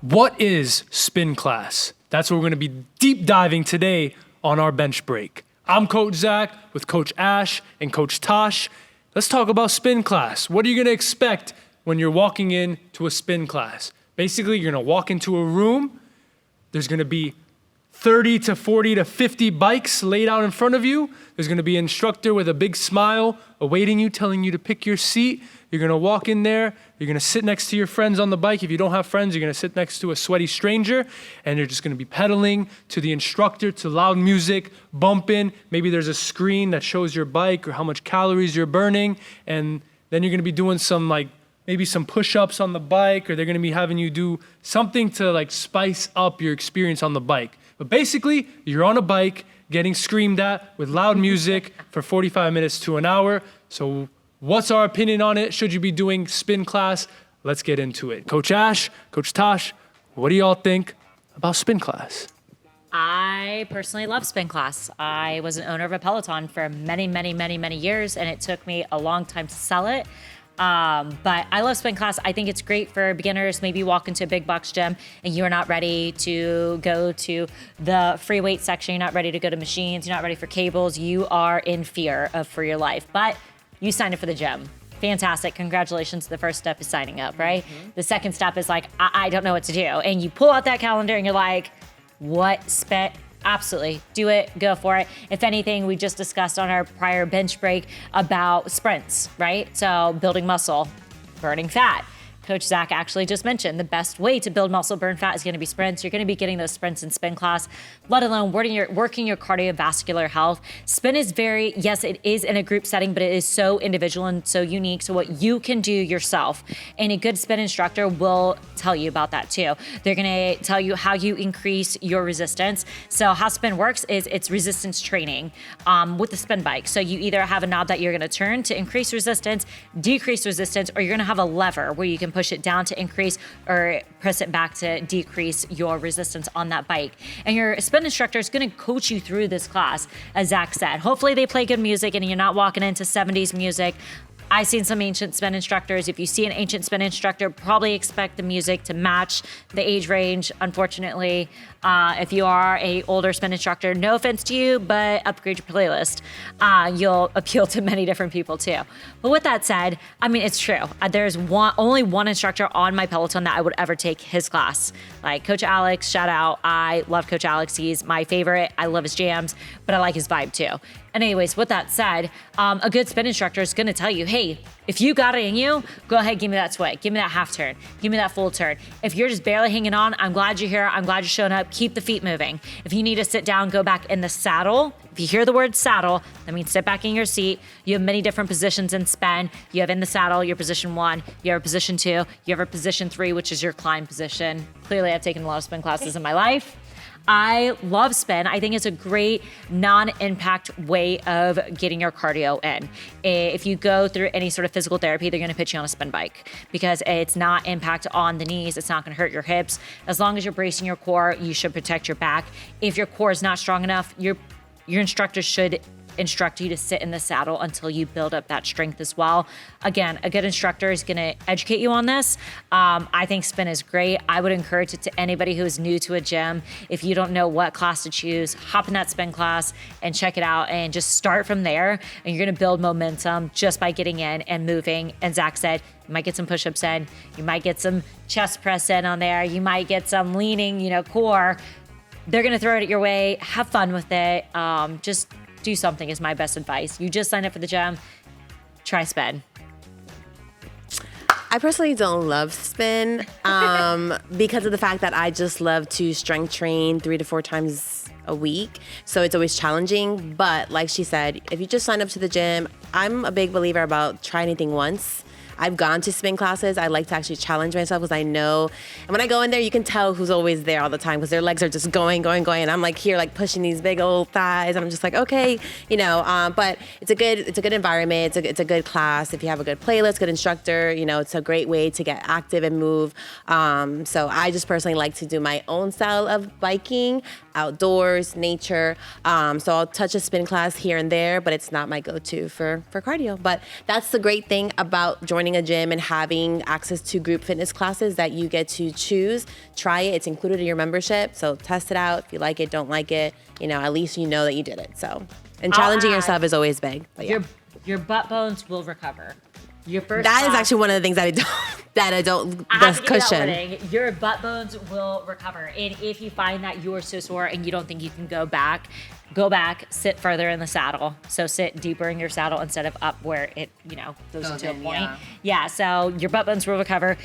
What is spin class? That's what we're gonna be deep diving today on our bench break. I'm Coach Zach with Coach Ash and Coach Tash. Let's talk about spin class. What are you gonna expect when you're walking into a spin class? Basically, you're gonna walk into a room, there's gonna be 30 to 40 to 50 bikes laid out in front of you. There's gonna be an instructor with a big smile awaiting you, telling you to pick your seat. You're gonna walk in there, you're gonna sit next to your friends on the bike. If you don't have friends, you're gonna sit next to a sweaty stranger, and you're just gonna be pedaling to the instructor, to loud music, bumping. Maybe there's a screen that shows your bike or how much calories you're burning, and then you're gonna be doing maybe some push-ups on the bike, or they're gonna be having you do something to spice up your experience on the bike. But basically, you're on a bike getting screamed at with loud music for 45 minutes to an hour. So what's our opinion on it? Should you be doing spin class? Let's get into it. Coach Ash, Coach Tash, what do y'all think about spin class? I personally love spin class. I was an owner of a Peloton for many, many, many, many years, and it took me a long time to sell it. But I love spin class. I think it's great for beginners. Maybe you walk into a big box gym and you're not ready to go to the free weight section. You're not ready to go to machines. You're not ready for cables. You are in fear for your life, but you signed up for the gym. Fantastic. Congratulations. The first step is signing up, right? Mm-hmm. The second step is I don't know what to do. And you pull out that calendar and you're like, what spin? Absolutely. Do it. Go for it. If anything, we just discussed on our prior bench break about sprints, right? So building muscle, burning fat. Coach Zach actually just mentioned the best way to build muscle, burn fat is going to be sprints. You're going to be getting those sprints in spin class, let alone working your cardiovascular health. Spin is yes, it is in a group setting, but it is so individual and so unique. So what you can do yourself, and a good spin instructor will tell you about that too. They're going to tell you how you increase your resistance. So how spin works is it's resistance training with the spin bike. So you either have a knob that you're going to turn to increase resistance, decrease resistance, or you're going to have a lever where you can push it down to increase or press it back to decrease your resistance on that bike. And your spin instructor is going to coach you through this class, as Zach said. Hopefully they play good music and you're not walking into 70s music. I've seen some ancient spin instructors. If you see an ancient spin instructor, probably expect the music to match the age range, unfortunately. If you are a older spin instructor, no offense to you, but upgrade your playlist. You'll appeal to many different people too. But with that said, I mean, it's true. There's only one instructor on my Peloton that I would ever take his class. Like Coach Alex, shout out. I love Coach Alex. He's my favorite. I love his jams, but I like his vibe too. And anyways, with that said, a good spin instructor is going to tell you, hey, if you got it in you, go ahead, give me that sway. Give me that half turn. Give me that full turn. If you're just barely hanging on, I'm glad you're here. I'm glad you're showing up. Keep the feet moving. If you need to sit down, go back in the saddle. If you hear the word saddle, that means sit back in your seat. You have many different positions in spin. You have in the saddle, your position 1. You have a position 2. You have a position 3, which is your climb position. Clearly, I've taken a lot of spin classes in my life. I love spin. I think it's a great non-impact way of getting your cardio in. If you go through any sort of physical therapy, they're going to put you on a spin bike because it's not impact on the knees. It's not going to hurt your hips. As long as you're bracing your core, you should protect your back. If your core is not strong enough, your instructor should instruct you to sit in the saddle until you build up that strength as well. Again, a good instructor is going to educate you on this. I think spin is great. I would encourage it to anybody who is new to a gym. If you don't know what class to choose, hop in that spin class and check it out and just start from there. And you're going to build momentum just by getting in and moving. And Zach said, you might get some push-ups in. You might get some chest press in on there. You might get some leaning, core. They're going to throw it your way. Have fun with it. Just do something is my best advice. You just signed up for the gym, try spin. I personally don't love spin because of the fact that I just love to strength train 3 to 4 times a week. So it's always challenging. But like she said, if you just sign up to the gym, I'm a big believer about try anything once. I've gone to spin classes. I like to actually challenge myself because I know. And when I go in there, you can tell who's always there all the time because their legs are just going. And I'm like here, like pushing these big old thighs. And I'm just like, okay, but it's a good environment. It's a good class. If you have a good playlist, good instructor, it's a great way to get active and move. So I just personally like to do my own style of biking. outdoors, nature. So I'll touch a spin class here and there, but it's not my go-to for cardio. But that's the great thing about joining a gym and having access to group fitness classes, that you get to choose, try it. It's included in your membership. So test it out. If you like it, don't like it, at least you know that you did it. So, and challenging yourself is always big. But yeah. Your butt bones will recover. Your first That is class- actually one of the things that I don't, I have the to give you that cushion. warning. Your butt bones will recover. And if you find that you're so sore and you don't think you can go back, sit further in the saddle. So sit deeper in your saddle instead of up where it, goes to a point. Yeah, so your butt bones will recover.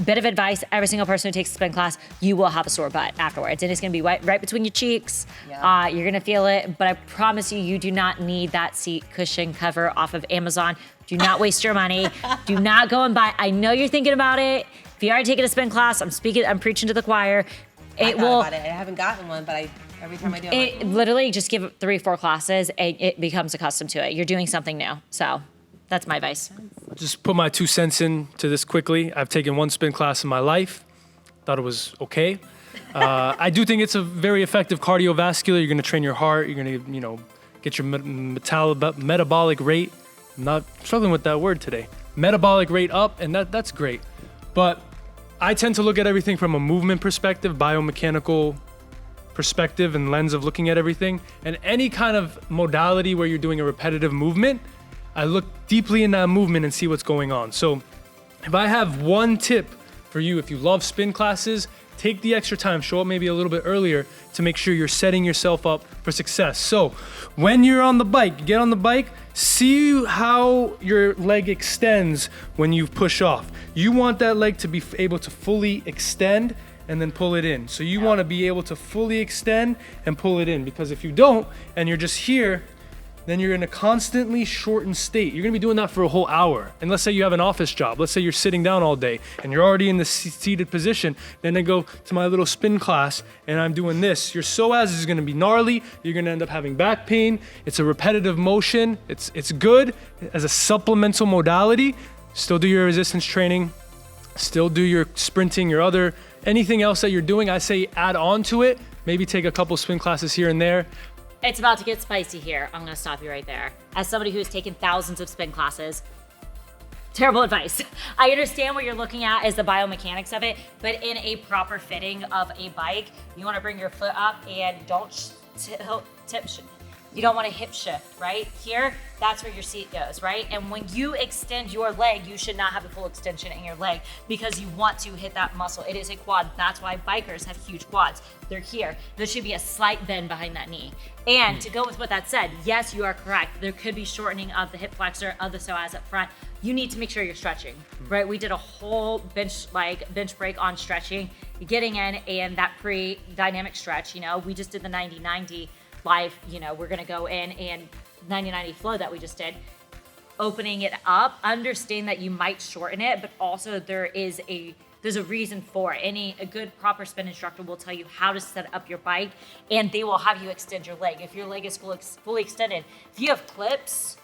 Bit of advice, every single person who takes a spin class, you will have a sore butt afterwards. And it's gonna be right between your cheeks. Yep. You're gonna feel it, but I promise you, you do not need that seat cushion cover off of Amazon. Do not waste your money. Do not go and buy. I know you're thinking about it. If you already taken a spin class, I'm preaching to the choir. I thought about it. I haven't gotten one, but every time I do it literally just give it 3-4 classes and it becomes accustomed to it. You're doing something new. So that's my advice. Just put my 2 cents into this quickly. I've taken 1 spin class in my life. Thought it was okay. I do think it's a very effective cardiovascular. You're going to train your heart. You're going to, get your metabolic rate. I'm not struggling with that word today. Metabolic rate up, and that's great. But I tend to look at everything from a movement perspective, biomechanical perspective and lens of looking at everything. And any kind of modality where you're doing a repetitive movement, I look deeply in that movement and see what's going on. So if I have one tip for you, if you love spin classes, take the extra time, show up maybe a little bit earlier to make sure you're setting yourself up for success. So when you're on the bike, you get on the bike, see how your leg extends when you push off. You want that leg to be able to fully extend and then pull it in. So you want to be able to fully extend and pull it in, because if you don't and you're just here, then you're in a constantly shortened state. You're gonna be doing that for a whole hour. And let's say you have an office job. Let's say you're sitting down all day and you're already in the seated position. Then I go to my little spin class and I'm doing this. Your psoas is gonna be gnarly. You're gonna end up having back pain. It's a repetitive motion. It's good as a supplemental modality. Still do your resistance training. Still do your sprinting, anything else that you're doing. I say add on to it. Maybe take a couple spin classes here and there. It's about to get spicy here. I'm gonna stop you right there. As somebody who's taken thousands of spin classes, terrible advice. I understand what you're looking at is the biomechanics of it, but in a proper fitting of a bike, you wanna bring your foot up and don't you don't want to hip shift, right? Here, that's where your seat goes, right? And when you extend your leg, you should not have a full extension in your leg because you want to hit that muscle. It is a quad. That's why bikers have huge quads. They're here. There should be a slight bend behind that knee. And to go with what that said, yes, you are correct. There could be shortening of the hip flexor, of the psoas up front. You need to make sure you're stretching, right? We did a whole bench break on stretching, getting in and that pre-dynamic stretch, we just did the 90-90 live, we're gonna go in and 90-90 flow that we just did, opening it up. Understand that you might shorten it, but also there's a reason for it. A good proper spin instructor will tell you how to set up your bike, and they will have you extend your leg. If your leg is fully extended, if you have clips,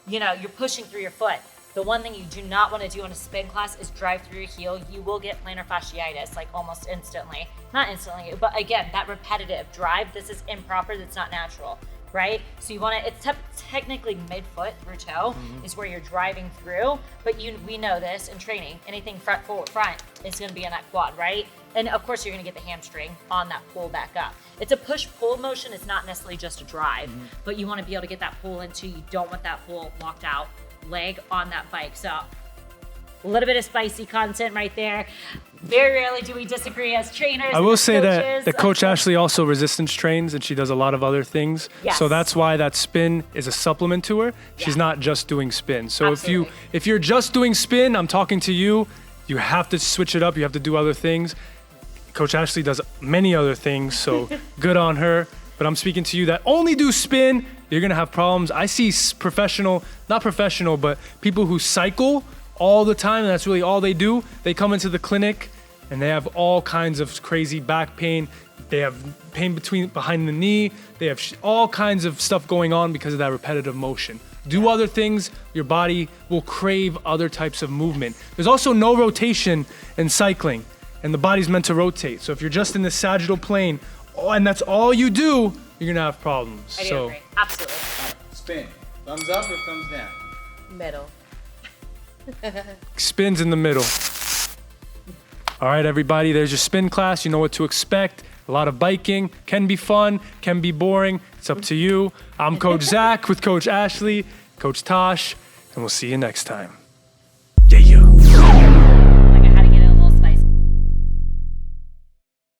you're pushing through your foot. The one thing you do not want to do in a spin class is drive through your heel. You will get plantar fasciitis almost instantly. Not instantly, but again, that repetitive drive, this is improper, that's not natural, right? So you want to, it's technically mid-foot through toe is where you're driving through, but we know this in training, anything front, forward, front is going to be in that quad, right? And of course you're going to get the hamstring on that pull back up. It's a push-pull motion, it's not necessarily just a drive, but you want to be able to get that pull into, you don't want that full locked out leg on that bike. So a little bit of spicy content right there. Very rarely do we disagree as trainers. I will say coaches. that Coach Ashley also resistance trains and she does a lot of other things. Yes. So that's why that spin is a supplement to her. She's not just doing spin. So Absolutely. if you're just doing spin, I'm talking to you, you have to switch it up. You have to do other things. Coach Ashley does many other things, so good on her. But I'm speaking to you that only do spin, you're gonna have problems. I see not professional, but people who cycle all the time, and that's really all they do. They come into the clinic and they have all kinds of crazy back pain. They have pain behind the knee. They have all kinds of stuff going on because of that repetitive motion. Do other things, your body will crave other types of movement. There's also no rotation in cycling, and the body's meant to rotate. So if you're just in the sagittal plane and that's all you do, you're gonna have problems. I do So agree. Absolutely. Spin. Thumbs up or thumbs down? Middle. spins in the middle. All right, everybody, there's your spin class. You know what to expect. A lot of biking, can be fun, can be boring. It's up to you. I'm Coach Zach with Coach Ashley, Coach Tash, and we'll see you next time.